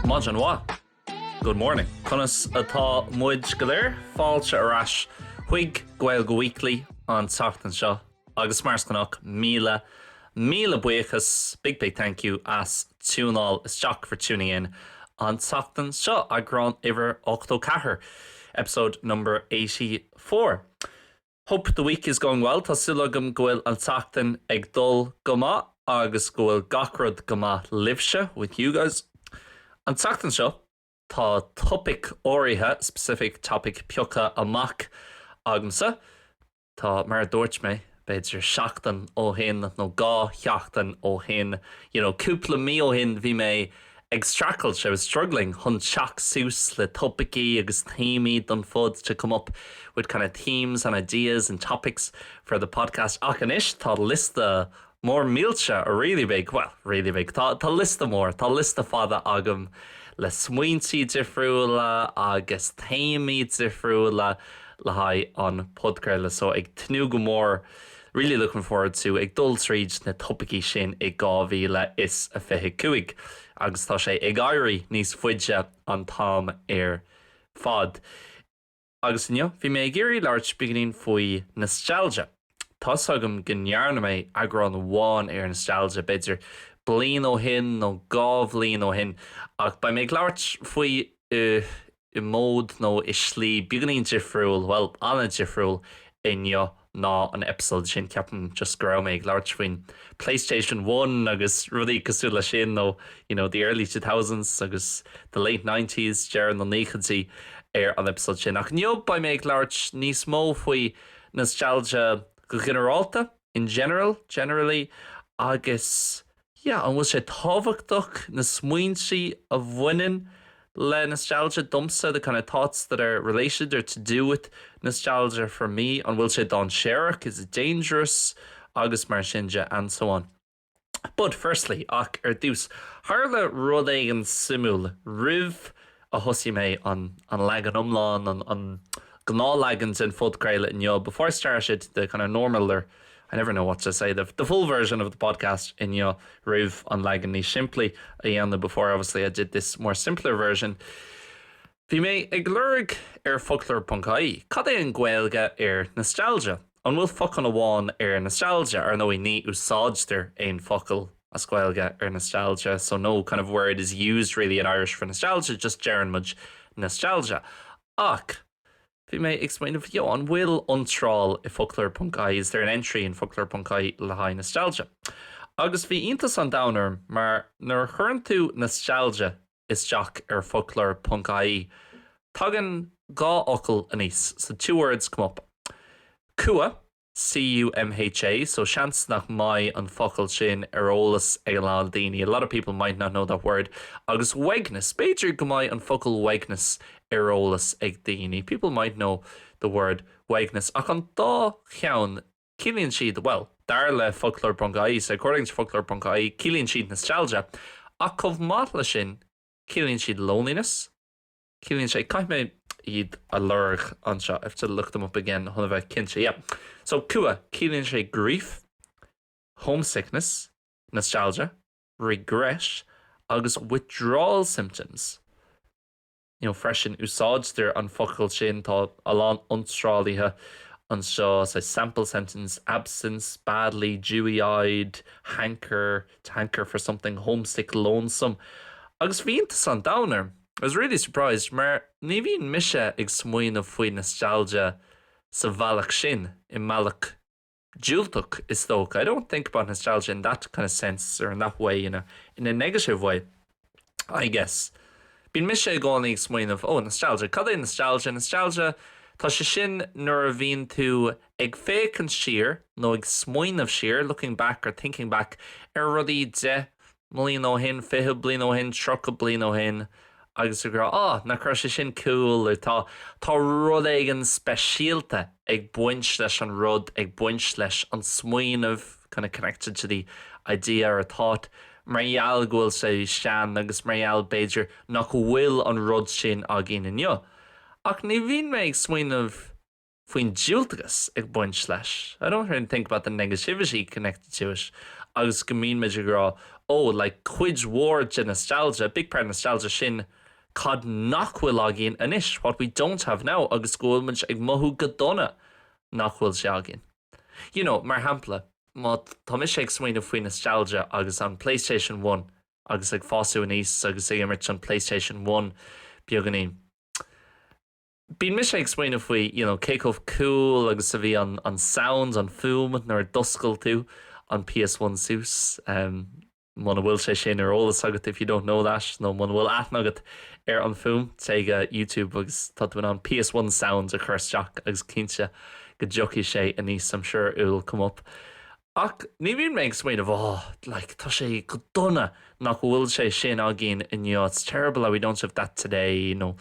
Majan wa. Good morning. Conas atá muid galéir fáilte arás chuig Gaeilge Weekly an teachtain seo agus mars ganach míle buchas. Big thank you as túnál isteach for tuning in an teachtain seo agrán iver 84, episode number 84. Hope the week is going well. Tá sulagam gohfuil an teachtain ag dul goma agus gohfuil gachrod goma libse with you guys. An teachtain seo tá topic áirithe, specific topic piocha amach agamsa. Tá mar dúirt mé beidir seachtain ó hin nó gá cheachtain ó hin, cúpla mí ó hin bhí mé ag strackled. I was struggling chun seach sús le topicí agus téimi don fud to come up with kind of themes and ideas and topics for the podcast. Ach an ish tá lista more mílte a really big. Tá lista mór, tá lista fada agam le smuintí difriúla agus téimi difriúla le haid an podcréile. So ag tnú go mór, really looking forward to ag dul tríd na topicí sin ag 2025 agus tá sé ag éirí níos fuide an tám fad. Agus bhí mé ag éirí láirt beginning faoi nostalgia. Tás agam gnearna mé agrán bháin nostalgia beidir blian ó hin nó gá bblian ó hin. Ach ba mé láirt faoi I mód nó I slí beginning difriúil, well, anna difriúil inneo ná an episode sin ceapan just go raibh mé ag láirt faoin PlayStation 1 agus rudí cosú le sin nó, the early 2000s agus the late 90s dearan an néchantí an episode sin. Ach neo ba mé ag láirt níos mó faoi nostalgia go generalta in generally agus an bhfuil sé tábhachtach na smuintí a bhaineann le nostalgia dumsa, the kind of thoughts that are related or to do with nostalgia for me, and will say don sharek, is it dangerous, agus mar sinja, and so on. But firstly, ach dús, harla rud éigean simúl riv a thosaigh mé an leagan umlán an Gnáthleagan in fudcréile inneo. Before I started the kind of normal, or I never know what to say, the full version of the podcast inneo riv an leagan ní simplí a before obviously I did this more simpler version. Bhí mé ag lurg folklore.ie. Cad é an Gaeilge nostalgia? An bhfuil focan amháin nostalgia ar nó I ní úsáidtear ein focal as Gaeilge nostalgia, so no kind of word is used really in Irish for nostalgia, just dearan much nostalgia. Ach bhí mé explain an bhfuil untráil I folklore.ie. Is there an entry in folklore.ie le haid nostalgia? Agus bhí iontas an downer, mar nuair chuireann tú nostalgia isteach folklore.ie, tagann gá ocail aníos. So two words come up. Cua, C-U-M-H-A, so seans nach mai an focail sin ólas eilán daoine. A lot of people might not know that word. Agus weighness, beidir go mai an focail weighness ólas ag daoine. People might know the word weighness. Ach an dá cheann cílíonn siad, well, dar le folklore.ie, so according to folklore.ie, cílíonn siad nostalgia. Ach chomh maith le sin, cílíonn siad loneliness. Cílíonn sé, caiith mé iad a lurg anseo. I have to look them up again. Honna bheith cinse. Yeah. So cua, cílíonn sé grief, homesickness, nostalgia, regret, agus withdrawal symptoms. Freisin úsáidtear an focail sin tá alán unstrálíthe anseo, so sample sentence: absence, badly, dewy-eyed, to hanker for something, homesick, lonesome. Agus bhí iontas an downer. I was really surprised, mar ní bhíonn mise ag smuoin faoi nostalgia sa bhealach sin I mbealach diúltach is tóca. I don't think about nostalgia in that kind of sense, or in that way, in a negative way, I guess. Bhíonn mise ag gáin ag smuoin nostalgia. Cad é nostalgia? Tá sé sin nuair a bhíonn tú ag féacann siar nó ag smuoin siar, looking back or thinking back rudí 10 mbliain ó hin, 20 bliain ó hin, 30 bliain ó hin, agus gur na chuir sé sin cool, or tá rud éigean speisialta ag buint leis an rud, ag buint leis an smuoinmh kind of connected to the idea or thought. Marial gohfuil sé sean agus marial beidir nach bhfuil an rud sin a gin inneo. Ach ní bhíonn mé ag smuoinmh faoin diúltagas ag buint leis. I don't really think about the negativity connected to it. agus go mín méidir gra, like chuid mhór de nostalgia, big part of nostalgia sin, cad nachhfuil agin anish, what we don't have now, agus gúilmuid ag mothú go donna nachhfuil sé agin. You know, mar hampla, má tá mis ag smaoine faoi nostalgia agus an PlayStation 1, agus ag fáú níos agus ag imirt an PlayStation 1 beagganí. Bín mis ag smaoine faoi, you know, cake of cool agus a bhí an sounds, an fúm, nar doscail tú an PS1 sús. Muna bhfuil sé sin ar ólas agat if you don't know that. No, muna bhfuil athnagat ar an fúm. Teig YouTube agus tá an PS1 sounds a chuirteach agus cínte go joci sé a níos, I'm sure it will come up. Ach, ní bhíon méid smaoine like, tá sé go donna nach bhfuil sé sin agin in it's terrible that we don't have that today, you know.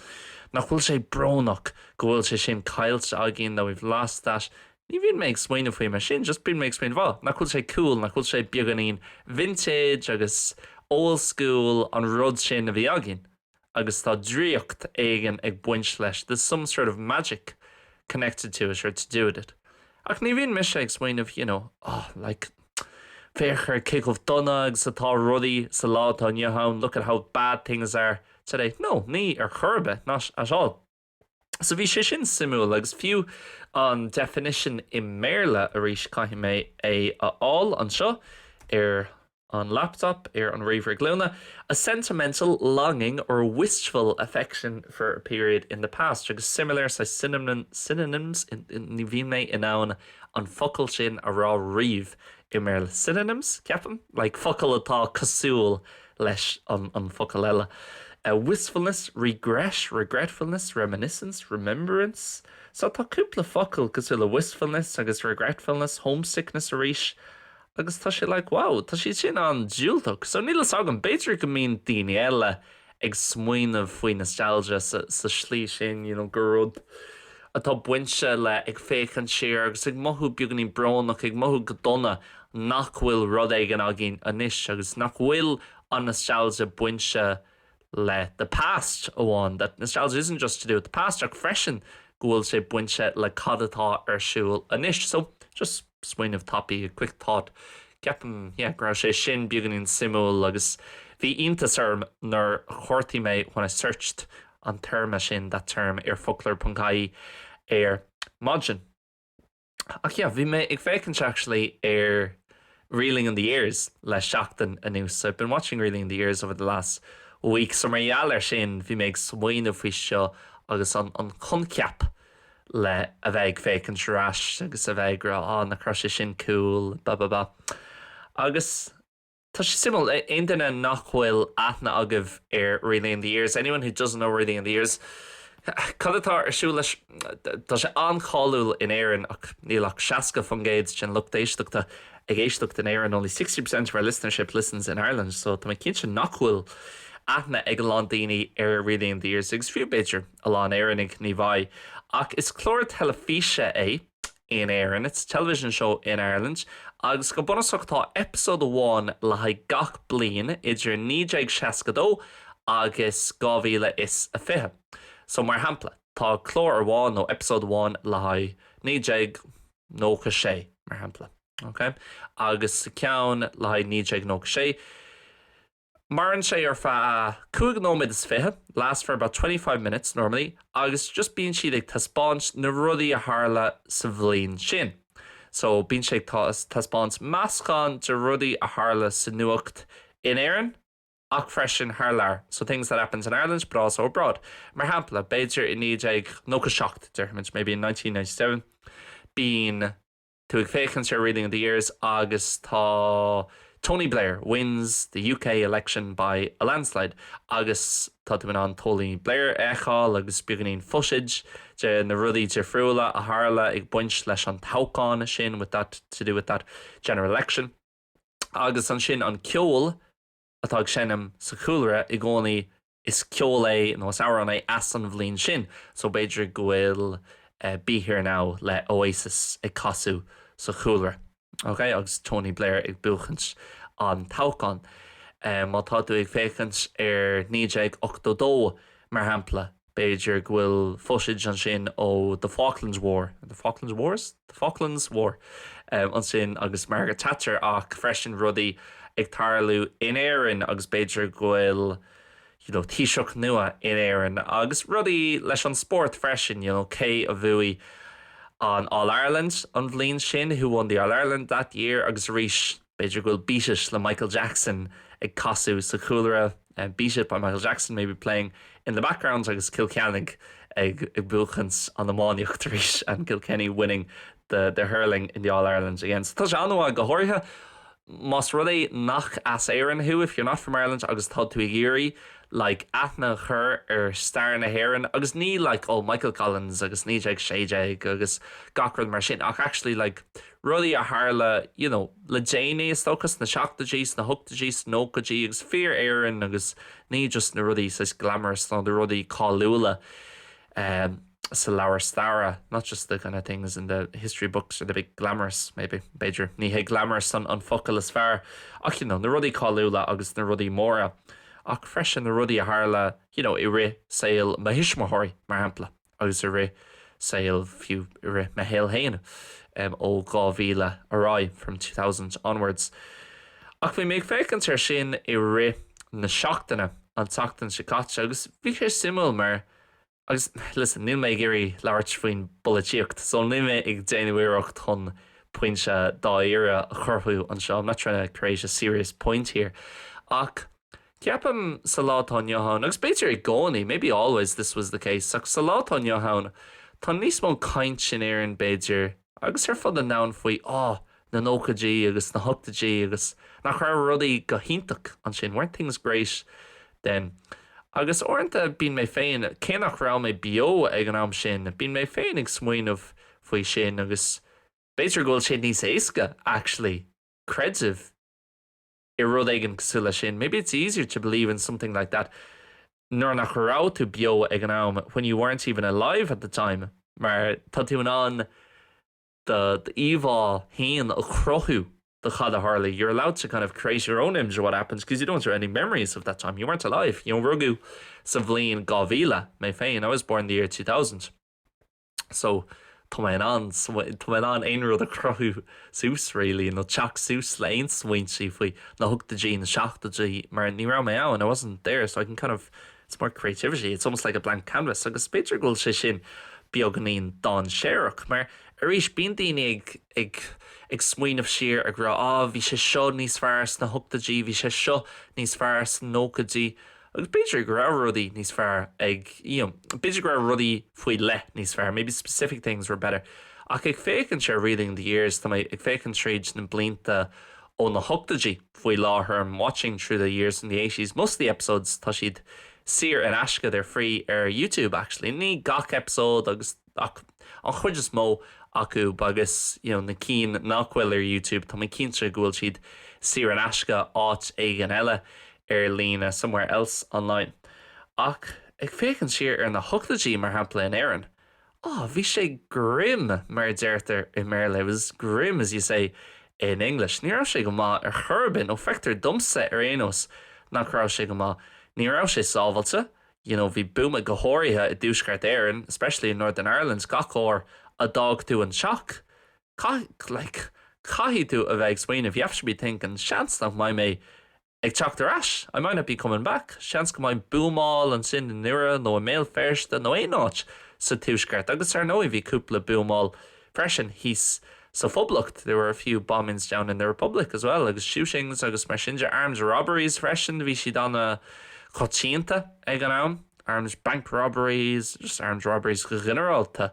Nach bhfuil sé brónach go bhfuil sé sin caiilte agin that we've lost that. Ní bhíon méid smaoine faoi mar sin, just bíon méid smaoine nach bhfuil sé cool, nach bhfuil sé beaganín vintage agus old school an rud sin a bhí agin. Agus tá dríocht éigen ag buint leis. There's some sort of magic connected to it or to do with it. Ach ní bhíon mis ag smaoineh, you know, like féchar kick of donna agus atá rudaí sa lá tá nniuthán, look at how bad things are today. No, ní ar churbe, not at all. So bhí sé sin simú agus fiú an definition mBéarla a rís caithfidh mé all an seo ar on laptop ar an riomhar glúna, a sentimental longing or wistful affection for a period in the past. Agus similar sa synonyms in ní bhí mé in ann an focail sin a rá riomh mBéarla. Synonyms, ceapan? Like focail atá cosúil leis an focail eile. Wistfulness, regret, regretfulness, reminiscence, remembrance. So tá cúpla focail cosúil wistfulness agus regretfulness, homesickness a rís. Agus tá sé like, wow, tá sé sin an dúilteach. So nílas agam beidir go mín daoine eile ag smaoineh faoi nostalgia sa slí sin, you know, gurúd atá buinte le ag féchan siar agus ag mothú beaganí brónach ag mothú go donna nach bhfuil rud éigen agin anis agus nach bhfuil an nostalgia buinte le the past amháin. That nostalgia isn't just to do with the past, ach freisin go bhfuil sé buinte le cad atá ar siúil anis. So just smaoineh topic, a quick thought. Ceapan, gra sé sin beaganín simú agus bhí iontas orm nar chortaí mé when I searched an term sin, that term ar folklore.ie ar maidin. Ach bhí mé ag fécant actually ar Reeling in the Years le seachtain anuas. So I've been watching Reeling in the Years over the last week. So mar eall ar sin bhí mé ag smaoineh faoi seo agus an conceap le a bheith fécant rás agus a bheith gra na cruise sin cool, ba. Agus tá sé simú aon duine nachhfuil aithne agah ar Reeling in the Years. Anyone who doesn't know Reeling in the Years, cad atá ar siú leis tá sé ancháúil in éireann ach nílach seasca fungéid sin éisteachta ag éisteacht in éireann. Only 60% of our listenership listens in Ireland, so tá mé cinse nachhfuil aithne ag an daoine ar Reeling in the Years. Agus fiú beidir a lán éireannig ní bhaid. Ach is clór telefíse in éireann. It's a television show in Ireland. Agus go bunasach tá episode 1 le haid gach bliain idir 1962 agus 2025. So mar hampla, tá clór amháin nó episode 1 le haid 1996 mar hampla. Okay? Agus ceann le haid 1996. Maran sé ar fa 2:25, lasts for about 25 minutes normally, agus just bíonn siad ag taspáint na rudaí a tharla sa bhliain sin. So bíonn sé ag taspáint meascán de rudaí a tharla sa nuacht in éireann ach freisin tharlair. So things that happens in Ireland but also abroad. Mar hampla, beidir in ag nócha maybe in 1997, bíonn tú ag fécant ar Reeling in the Years agus tá Tony Blair wins the UK election by a landslide. Agus tá an Tony Blair eáil agus beaganín fusid de na rudaí de friúla a tharla ag buint leis an taucáin sin with that to do with that general election. Agus an sin an ceol atá ag sinnam sa chúlra i gcónaí is ceol nó is áir an as an bhliain sin. So beidir go bhfuil Be Here Now le Oasis ag casú sa chúlra. Okay, agus Tony Blair ag buchant an taucáin. Má tá tú ag fécant ar 1982 mar hampla Beidir gwil footage an sin ó the Falklands War. The Falklands Wars? The Falklands War. An sin agus Margaret Thatcher ach freisin rudaí ag tarlú in éireann agus Beidir gwil Taoiseach nua in éireann agus rudaí leis an sport freisin, cé a bhuaí an All-Ireland an bhliain sin who won the All-Ireland that year agus rís Beidir gwil bísis le Michael Jackson ag casú sa chúlra Bishop by Michael Jackson maybe playing in the background agus Kilkennig ag buchans an the máíocht rís and Kilkenny winning the hurling in the All-Ireland against. Tá anha go háirithe más rud nach as éireann who if you're not from Ireland agus tá tú géirí like aithne chur star na hhéireann agus ní like Michael Collins agus ní ag séide agus gachrad mar sin ach actually like rudaí a tharla le déine stochas na seachtaidís na thugtaidís nócaidí agus fear éireann agus ní just na rudaí sa glamorous ná the rudaí cáiliúla sa leabhar stara, not just the kind of things in the history books or the big glamorous maybe Beidir ní hé glamorous an focail is fearr ach na rudaí cáiliúla agus na rudaí móra ach freisin na rudaí a tharla I ré Seol ma hisismothirí mar hampla agus I ré Seol fiú I ré ma héal héin ó 2000 ará from 2000 onwards ach bhí méid fécintear sin I ré na seachtainna an tachtain sicáte agus bhí sé simú mar agus listen níl mé géirí labhairt faoin bolaíocht so ní mé ag déanamhíocht chun pointse dá éire a chorthú an seo I'm not trying to create a serious point here ach ceapam sa látán Johan agus beidir I gcónaí maybe always this was the case ach sa látán Johan tá níos mó caint sin éireann Beidir agus fud an nán faoi na nócaidí agus na thugtaidí agus nach chuir rudaí go hintach an sin weren't things great then agus orintanta bín mé féin cé nach rá mé bio ag an am sin bín mé féin ag smuoinmh faoi sin agus Beidir ghfuil sin níos éasca actually creative I rud éigean cosúla sin maybe it's easier to believe in something like that nuair nach rá tú bio ag an am when you weren't even alive at the time mar tá tú an the evil hain a crothú the chada Harley you're allowed to kind of create your own image of what happens because you don't have any memories of that time you weren't alive rugu sa bhliain Gaeilge mé féin I was born the year 2000 so tá mé an ein rud a crothú sús really no teach sús le ein smuointí faoi na thugtaidí na seachtaidí mar ní ra mé and I wasn't there so I can kind of it's more creativity it's almost like a blank canvas agus beidir gúil sé sin beagganín don séireach mar arís bíon daoine ag smuoinmh siar ag ra bhí sé seo níos fearr na thugtaidí bhí sé seo níos fearr nócaidí agus beidir go raibh rudaí níos fearr ag beidir go raibh rudaí faoi le níos fearr maybe specific things were better ach ag fécinn sé reading the years tá ag fécinn tríd na blianta ó na thugtaidí faoi láthair I'm watching through the years in the 80s most of the episodes tá siad Sear and Ashka they're free YouTube actually ní gach episode agus an chuid is mó acu agus na cín nachhfuil YouTube tá mé cínte ghfuil siad Sear and Ashka áit ag an eile lína somewhere else online ach ag fécinn siar na thugtaidí mar hampla in éireann bhí sé grim mar deirtar I mBéarla it was grim as you say in English ní raibh sé go má churbin ó feictar dumsa éanos nach raibh sé go má ní raibh sé sábhailte bhí buama go háirithe I dúsgart éireann especially in Northern Ireland gachóir a dog tú an seach caithí tú a bheith smuoinmh you have to be thinking seans nach mai mé ag teacht arás I might not be coming back seans go mbeidh buamáil an sin in nua nó a méil feirste nó éonáit sa túsgart agus nó bhí cúpla buamáil freisin híos sa phoblacht there were a few bombings down in the Republic as well agus shootings agus mar sin armed robberies freisin bhí siad anna chotíanta ag an am armed bank robberies just armed robberies go generalta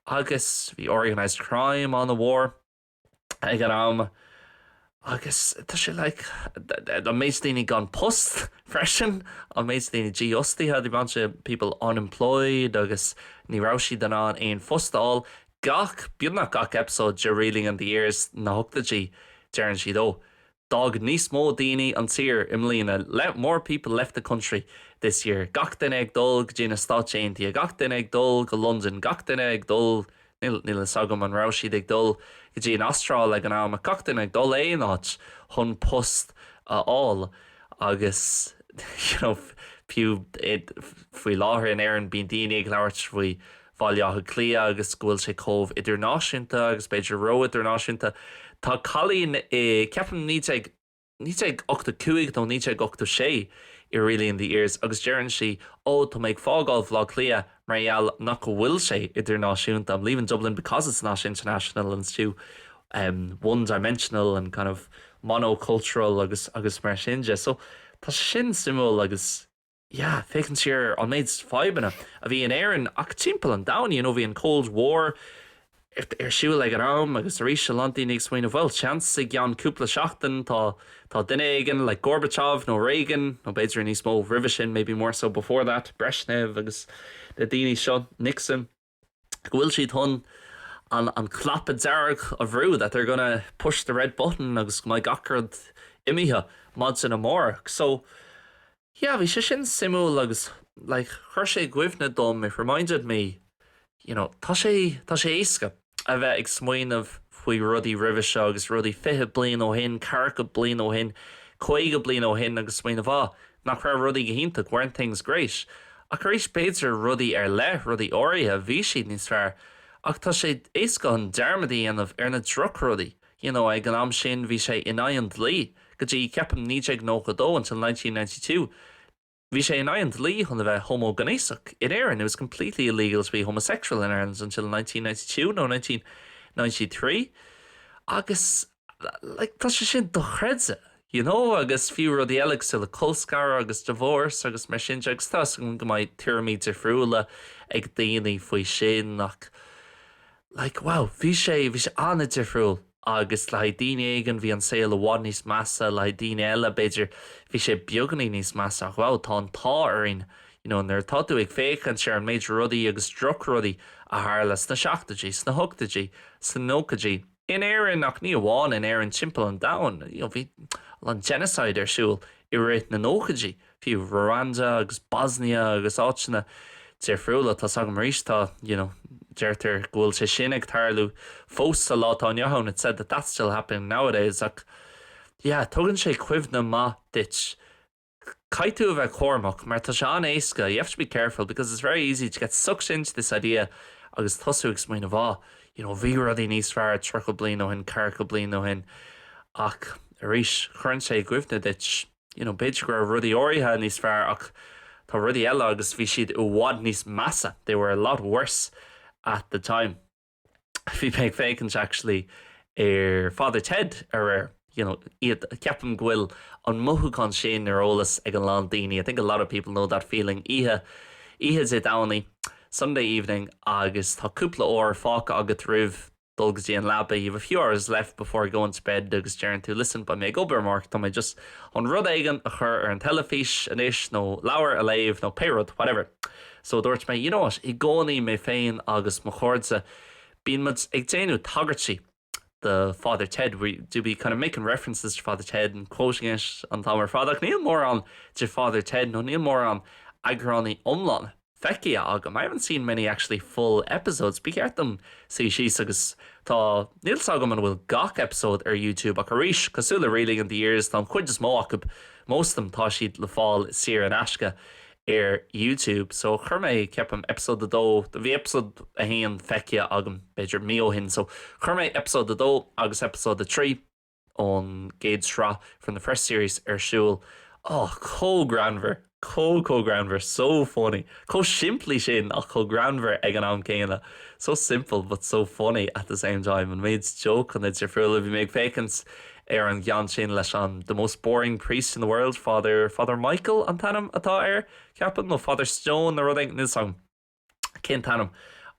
agus bhí organised crime on the war ag an am agus tá sé an méid daoine gan post freisin an méid daoine GOSTí had a bunch of people unemployed agus ní raibh siad an éon fostáil gach bíonna gach episode de reeling in the ears na thugtaidí dearann siad ó dog níos mó daoine an tír imlína more people left the country this year gach duine ag dul go dtí na Stáit Aontaithe gach duine ag dul go London gach duine ag dul níl sagam an raibh siad ag dul go dtí an Astráil ag an am gach duine ag dul éonáit chun post all agus fiú faoi láthair in éireann bíonn daoine ag labhairt faoi bhaile clia agus bhfuil sé chomh idirnáisiúnta agus beidir ro idirnáisiúnta. Tá cailín ceapan ní ag 85 nó ní ag 86 I really in the ears agus dearann si tá méid fágáil bhlá clia marall nach go bhfuil sé idirnáisiúnta. I'm leaving Dublin because it's not international and it's too one-dimensional and kind of monocultural agus mar singe. So tá sin simú agus fécinn siar an méid fáibanna a bhí an éireann ach timpeall an dhaoine bhí an Cold War siúil ag an arm agus a rís landí ag smaoine bhfuil chance ag gan cúpla seachtain tá duine aigen like Gorbachev nó Reagan nó beidir níos mó rih sin maybe more so before that Brezhnev agus the daoine seo Nixon bhfuil siad thun an clap a dearg a bhrú that they're gonna push the red button agus my gacard imithe mods in a mór. So bhí sé sin simú agus like chuir sé gcuimhne dom. It reminded me tá sé éasca a bheith ag smaoinemh faoi rudaí roimhe seo agus rudaí 50 bliain ó shin, 40 bliain ó shin, 50 bliain ó shin agus smaoinemh nach raibh rudaí go hinnta weren't things great. Ach ar éis beidir rudaí ar le rudaí áirithe bhí siad níos fearr ach tá sé éasca an dearmadaí anamh ar na druc rudaí. Ag an am sin bhí sé in lí go dtí ceapam 1992 until 1992. Bhí sé in lí chun a bheith homogenéiseach in Éireann. It was completely illegal to be homosexual in Ireland until 1992, no 1993. Agus tá sé sin do chreidse, agus fiú rudí eile sa le colscar agus divorce agus mar sin agus tá go mbeidh tiramid difriúla ag daoine faoi sin ach wow, bhí sé anna difriúil agus le daoine aigen bhí an Seol amháin níos measa le daoine eile beidir bhí sé beagnaí níos measa ach wow tá an tá airinn nuair táú ag féchann sé an méid rudaí agus druc rudaí a tharlas na seachtaidí sna thugtaidí sa nócaidí in Éireann ach ní amháin in Éireann timpeall an domhain bhí an genocide ar siúil I réit na nócaidí fiú Rwanda agus Bosnia agus áitina difriúla tá sagam rís tá deirtar ghfuil sé sin ag tarlú fós sa látá neohann. It said that that's still happening nowadays ach tugann sé cuimhne má dit caiitú a bheith chomach mar tá se an éasca. You have to be careful because it's very easy to get sucked into this idea agus tosú ag smaoinemh bhí rudaí níos fearr 30 bliain ó shin, 40 bliain ó shin ach arís chuann sé cuimhne dit beidir gur rudaí áirithe níos fearr ach tá rudaí eile agus bhí siad ó bhád níos measa. They were a lot worse at the time. Bhí méid fécinn actually Father Ted iad ceapam ghfuil an mothúcán sin ar ólas ag an lán daoine. I think a lot of people know that feeling. Ihe sé downy Sunday evening agus tá cúpla óir fáca agat rih dulgus dí an labba. You have a few hours left before going to bed agus dearann tú listen ba mé obermark tá mé just an rud aigen a chur ar an telefís inis nó leabhar a léamh nó peirod whatever. So dúirt mé what I gcónaí mé féin agus mo chóirde bíonn muid ag déanú tagartí the Father Ted. We do be kind of making references to Father Ted and quoting it on Tamar Fadach. Níl mór an to Father Ted, no níl mór an agrani omlan. Feici agam. I haven't seen many actually full episodes. Bí ceart them see she's agus tá níl sagam an bhfuil gach episode ar YouTube ach arísh cosúla really in the years tá chuid is mó acab most of them tá siad le fáil sir an asca ar YouTube. So chur mé ceapam episode the dó the episode a héan feici agam beidir mío hin. So chur mé episode the dó agus episode the 3 on Gaeilge from the first series ar Seol. Co-granver so funny. Simply sin ach co-granver ag an am céine. So simple but so funny at the same time. And made joke and it's your frill if you make vacants an gceann sin leis an the most boring priest in the world, Father Michael an tanam atá ar ceapan nó Father Stone na ruding níl sang cin tanam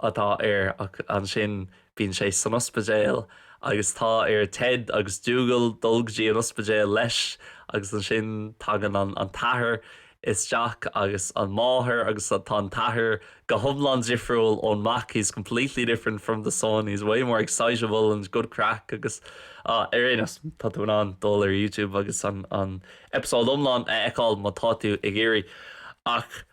atá ar an sin bíonn sé san ospidéal agus tá ar Ted agus Dougal dulgdí an ospidéal leis agus an sin tagan an tathair is Jack agus an máthair agus tá an tathair go thomlan difriúil ón Mac. He's completely different from the son. He's way more excitable and good crack agus Arinas tá tú an dul ar YouTube agus an episode omlan eáil má táú ag éirí ach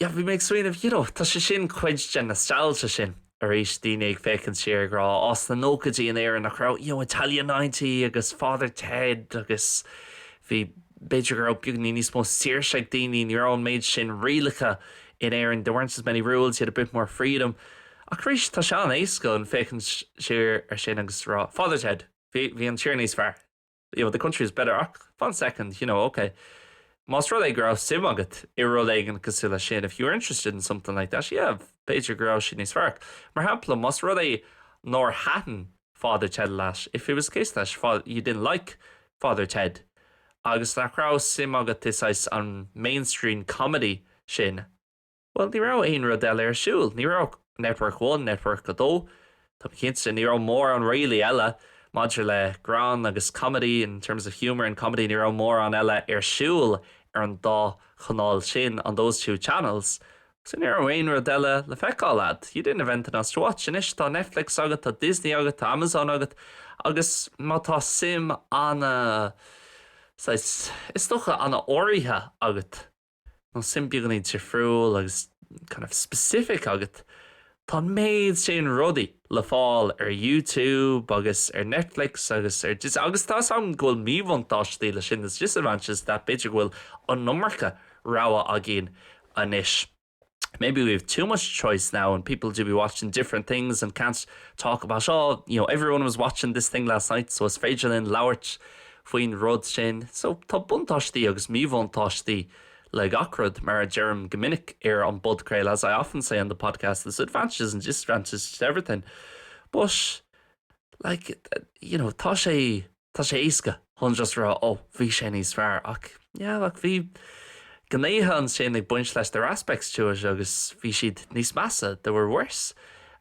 bhí méid swin of tá sé sin chuid gen nostalgia sin ar éis daoine ag fécinn siar grá os na nócadí in éir nach rá Italian 90 agus Father Ted agus bhí beidir gur beagnaí níos mó saoirseach daoine ní raibh méid sin rialacha in éireann. There weren't as many rules, you had a bit more freedom. Ach rís tá seán éasca an fécinn siar ar sin agus rá. Father Ted, bhí an tíir níos fearr. The country is better. Ach, 1 second, okay. Mas rud é gur sim agat I Roléigen cosúla sin. If you're interested in something like that, yeah, beidir gur sin níos fearr. Mar hampla, mas rud é nor hatan Father Ted leis. If it was the case leis, you didn't like Father Ted. Agus nach rá sim agat is an mainstream comedy sin. Well, ní rá aon rud eile ar siúl. Ní rá Network 1, Network 2. Tá cinse ní rá mór an réalaí eile maidir le gran agus comedy in terms of humour and comedy ní rá mór an eile ar siúl ar an dá chanáil sin on those two channels. So ní rá aon rud eile le feicáil lad. You didn't invent us to watch. Inis tá Netflix agat, tá Disney agat, tá Amazon agat, agus má tá sim anna is stocha anna áirithe agat. No sim beagnaí difriúil agus kind of specific agat. Tá méid sin rudaí le fáil ar YouTube agus ar Netflix agus tá sam ghfuil míbhantáistí le sin is disadvantages that beidir ghfuil an nummarcha ráha agén anis. Maybe we have too much choice now and people do be watching different things and can't talk about, everyone was watching this thing last night, so it's féidir linn labhairt faoin rud sin. So tá buntáistí agus míbhantáistí le gachrod mar a Jerem Gomininic an bud crail, as I often say on the podcast, there's advantages and disadvantages to everything. But, tá sé éasca chun just rá, bhí sé níos fearr ach, bhí gnéithe an sin ag buint leis their aspects to it agus bhí siad níos measa, they were worse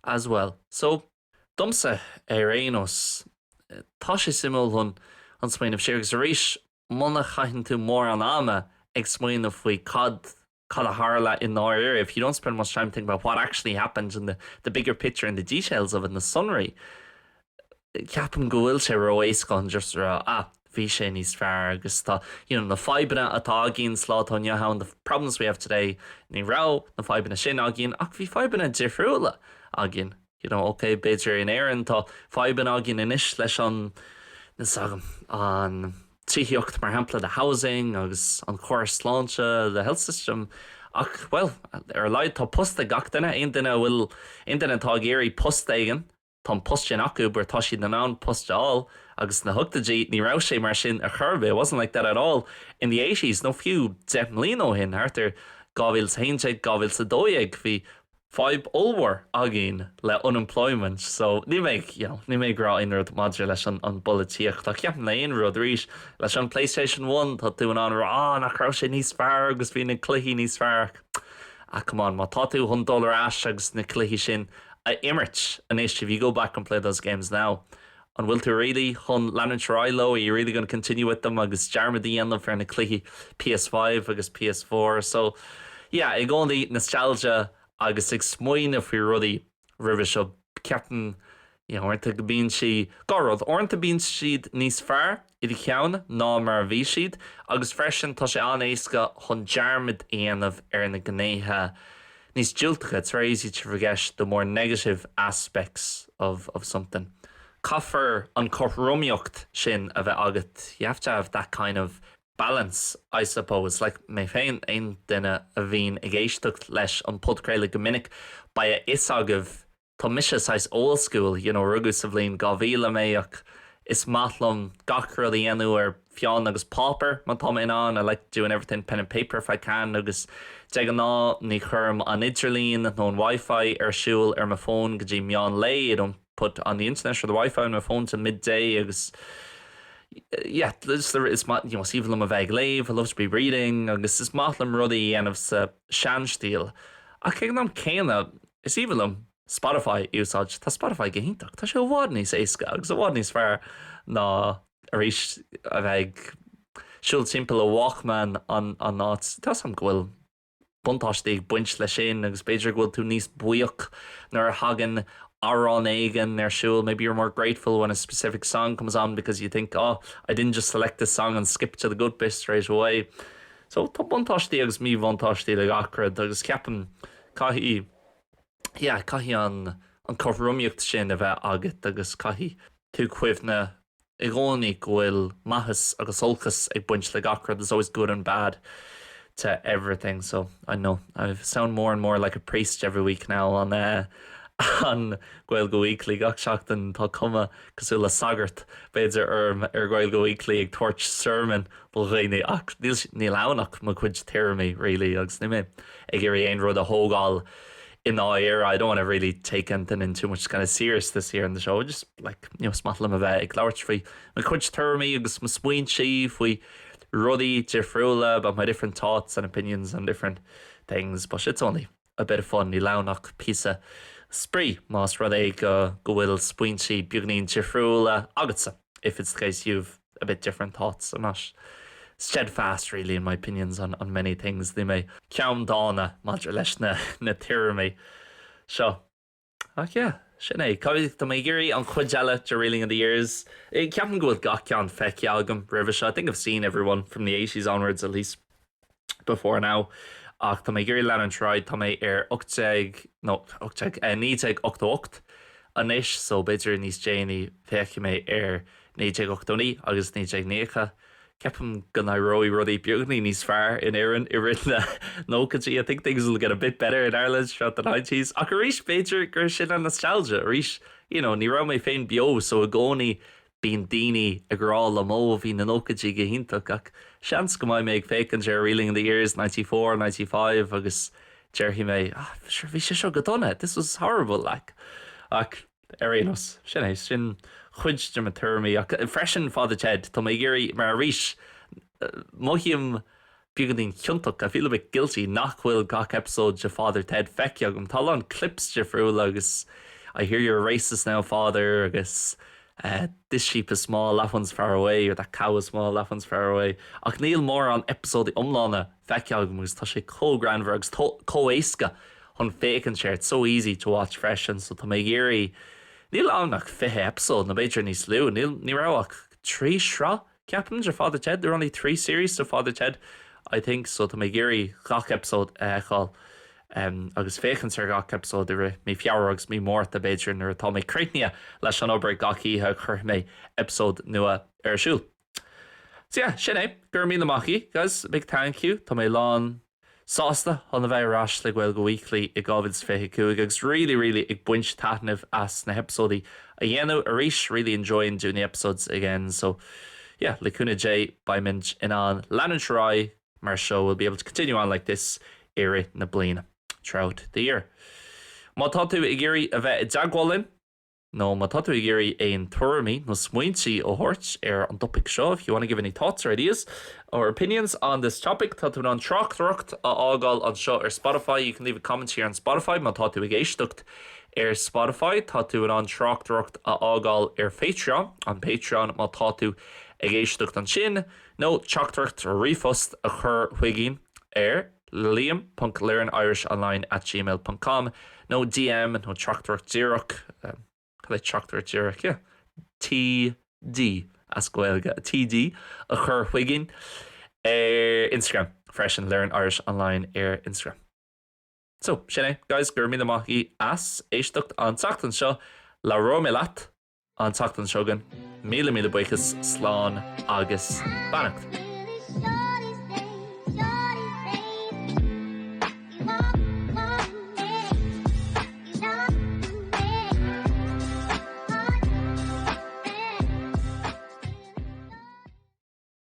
as well. So, dumsa éireanos, tá sé simúil chun an smaoinmh sé agus a rís muna chaitheann tú mór an ama ag smaoinmh faoi cad a harla in our area. If you don't spend much time thinking about what actually happens in the bigger picture and the details of it in the summary, ceapan go bhfuil sé ró éasca an just bhí sé níos fearr agus tá, na feabhanna atá agén slátáine how the problems we have today, ní rá na feabhanna sin agén ach bhí feabhanna difriúla agén. Okay, beidir in éireann tá feabhanna agén inis leis an tíocht mar hampla the housing agus an chur sláinte, the health system. Ach, well, ar leid tá posta gach duine, ein duine tá géirí post aigen, tá post sin acu bar tá siad na an postáil agus na thugtaidí ní rá sé mar sin a churbh. It wasn't like that at all. In the 80s, no few definitely know hin, hartar Gaeilge Hainteag, Gaeilge Dóigh, bhí 5 ulwar agén le unemployment. So ní méid grá inrad maidir leis an bolaíocht. Tá ceapan le inrad rís leis an PlayStation 1 tá tú an nach rá sé níos fearr agus bhí na cluichí níos fearr. Come on, má tá tú $100 as agus na cluichí sin a imirt an éiste if you go back and play those games now. And will tú really chun leanúint are you really going to continue with them agus dearmadí anam fear na cluichí PS5 agus PS4. So yeah, I go the nostalgia agus ag smaoinmh faoi rudaí roimhe seo ceapan orintha go bíonn si garrod orintha bíonn siad níos fearr idir cheann ná mar bhí siad agus freisin tá sé an éasca chun dearmid aanamh ar na gnéithe níos diúltacha. It's very easy to forget the more negative aspects of something. Caithfear an chomhrumaíocht sin a bheith agat. You have to have that kind of balance, I suppose. Like mé féin ein duine a bhín ag éisteacht leis an podcréile Gomininic ba a is agah tá mise sais old school, rugus a bhlíon gábhíle mé ach is matlam gachra the anu ar fián agus pauper man tá mé an. I like doing everything pen and paper if I can agus de an ná ní chum an idirlín nó an Wi-Fi ar siúil ar my phone go dtí meán lei. I don't put on the internet or the Wi-Fi on my phone till midday agus it's even a bheith léamh, I love to be reading, agus is matlam rudaí anamh sa seanstíl. Ach ag an céine is even Spotify úsáid, tá Spotify géintach, tá sé bhád níos éasca, agus a bhád níos fearr ná a rís a bheith siúil timpeall a Walkman an nát. Tá sam ghfuil buntáistí ag buint le sin agus beidir ghfuil tú níos buíoch nar hagan Aron Egan their Seol. Maybe you're more grateful when a specific song comes on because you think, I didn't just select this song and skip to the good bit straight away. So tá buntáistí agus míbhantáistí le gachrad agus ceapan caithí an chomhrumaíocht sin a bheith agat agus caithí tú cuimhne I gcónaí gohfuil maithas agus solchas ag buint le gachra. There's always good and bad to everything. So I know I sound more and more like a priest every week now on Gaeilge Weekly gach seachtain tá cuma cosúla sagart beidir Gaeilge Weekly ag tuairt sermon bul réine ach níl anach mo chuid tíirmí really agus ní mé ag irí aon rud a hógáil in the era. I don't want to really take anything in too much kind of serious this year in the show. Just like, smatlam a bheith ag labhairt faoi my chuid tíirmí agus mo smuoin si faoi rudí difriúla about my different thoughts and opinions on different things, but it's only a bit of fun. Ní leanach písa spree más rud é go bhfuil spuintí beagnaíonn difriúla agatsa if it's the case you've a bit different thoughts. I'm not steadfast really in my opinions on many things. They may ceann dána maidir leis na tíirmí seo. Ach yeah, sin é caiid tá mé géirí an chuid eile de reeling of the years. Ceapan go bhfuil gach ceann feiceágam ribh seo. I think I've seen everyone from the 80s onwards at least before now. Ach tá mé géirí lean an tráid tá mé ar 988 anis, so beidir níos déanaí feice mé ar 989 agus 989. Ceapam go róí rudí beagnaí níos fearr in éireann I rinne nócatí. I think things will get a bit better in Ireland throughout the 90s. Ach a rís beidir gur sin an nostalgia. A rís, ní ra mé féin bio, so a gcónaí bíon daoine ag rá le mó bhí na nócatí go hintach ach seans go mbeidh mé ag fécinn dear reeling in the years 94, 95 agus dearhí mé, sure bhí sé seo go donna. This was horrible like. Ach aréanos sin é sin chuid de maturmi ach freisin fád ted tá mé géirí mar a rís moillim beagnaíonn chiúntaach. I feel a bit guilty nach bhfuil gach episóid de Father Ted feiceágam. Tá an clips de friúla agus I hear you're racist now, father, agus this sheep is small, that one's far away, or that cow is small, that one's far away. Ach níl mór an episód omlána feiceágam agus tá sé cógranmhar agus éasca on fécinn sé. It's so easy to watch fresh, and so tá mé géirí níl annach 5 episód na beidir níos lú. Ní raach 3 sra ceapan de Father Ted. There are only 3 series to Father Ted, I think, so tá mé géirí gach episód cháil agus fécinn ar gach episód I mé fiabhar agus mí mórt a beidir nuair atá mé creitne leis an obair gachíthe chur mé episód nua ar siúl. So yeah, sin é gur míle maithí, guys. Big thank you. Tá mé lán sásta an a bheith ras le Gaeilge Weekly I gábhid féice agus really ag buint taitnamh as na episódaí a dhéanamh a rís. Really enjoying doing the episodes again. So yeah, le cúna J by Minch in an leanúint mar show will be able to continue on like this éire na bliana throughout the year. Má tá tú I géirí a bheith I dagháilin, no, má tá tú I géirí aon tuairimí nó smuointí ó thuirt ar an topic seo. If you want to give any thoughts or ideas or opinions on this topic, tá tú an tráchtrucht a ágáil an seo ar Spotify. You can leave a comment here on Spotify. Má tá tú ag éisteacht ar Spotify. Tá tú an tráchtrucht a ágáil ar Patreon. An Patreon má tá tú ag éisteacht an sin. No teachtrucht a ríomhphost a chur chugainn ar liam.learnirishonline@gmail.com. No DM, no teachtrucht díreach. Teachtrucht díreach, yeah. TD as Gaeilge, TD a chur chugainn Instagram. Fresh and Learn Irish Online Instagram. So, sin é, guys, gur míle maithí as éisteacht an teachtain seo le ró leat an teachtain seogan. Míle buchas slán agus bannacht.